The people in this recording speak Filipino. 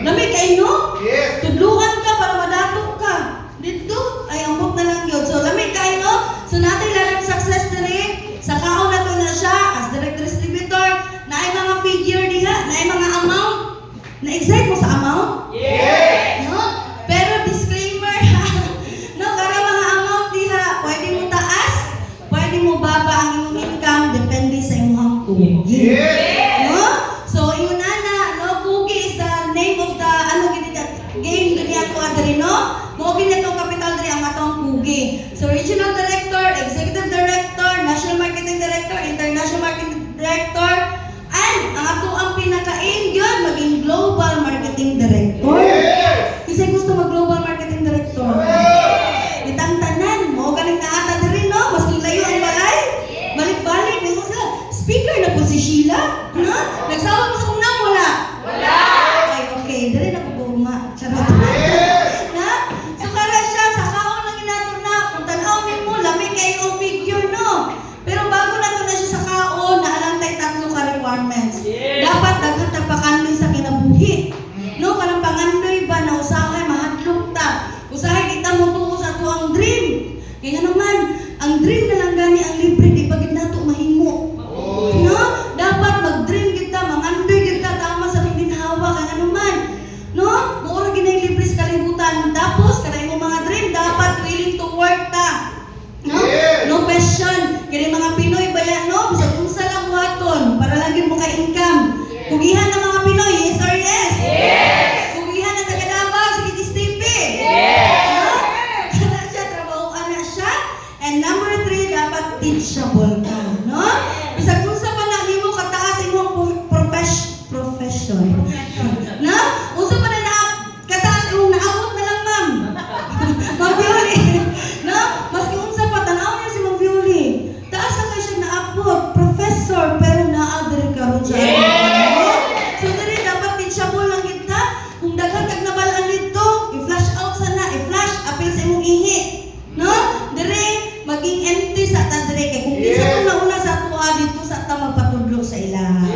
Lamig kay no? Yes. Tudluhan ka para madato ka. Dito ay ambot na lang yun. So lamig kay no? So natin lalang success diri. Sa kaon na to na siya as direct distributor. Na ay mga figure diha, na ay mga amount. Na-excite mo sa amount? Yes. No? Pero disclaimer ha. No, para mga amount diha, pwede mo taas, pwede mo baba ang iyong income depende sa imong kugi. Yes. No? So yun na, no, kugi is the name of the game gani ato adri no. Mo gani atong capital diri ang atong kugi. So regional director, executive director, national marketing director, international marketing director, and ang ato ang pinaka-aim yun maging global marketing director. Yes. Kasi gusto mag-global marketing director. Itang tanan mo galing naata diri no, maski layo ang balay. Balik-balik mo sila. Speaker na po si Sheila, no? Nagsawa mo sa unang wala. Wala. Ay, okay, diri na ko guma. Charot. Yes. Na? So kara siya sa kaon lang inato na kung tan-awin mo lamig kay yung figure no. Pero bago na to na siya sa kaon, naalang tay tatlo ka requirements. Dapat daghan ta pakandoy sa kinabuhi. No, kanang pangandoy ba na usahay mahadlok ta. Usahay kita mo tuo sa tuang dream. Kaya naman, ang dream na lang gani ang libre di pagid nato mahimo. No? Dapat mag-dream kita, mangandoy kita tama sa ginhawa kaya naman. No? Mura ginay libre sa kalibutan. Tapos kanay mo mga dream dapat willing to work ta. No? Yes. No question. Kaya mga Pinoy baya no, bisag unsa lang buhaton para lagi mo ka income. Kugihan ng mga Pinoy, yes or yes? Yes. Kugihan ng taga Davao, sige stipe. Yes. No? Kana siya trabaho ana siya. And number 3 dapat teachable ka, no? Bisag unsa pa na nimo kataas imong profession. No? Unsa pa na kataas imong naabot na lang ma'am. Ma'am Violi. No? Maski unsa pa tanaw niya si Ma'am Violi. Taas na kay siya naabot, professor pero naa diri karon sa so diri dapat teachable lang kita. Kung daghan kag nabalaan dito, i-flash out sana, i-flash apil sa imong ihi. No? Diri maging empty sa ta diri kay kung isa Yes. na una sa tuwa dito sa ta magpatudlo sa ilaha.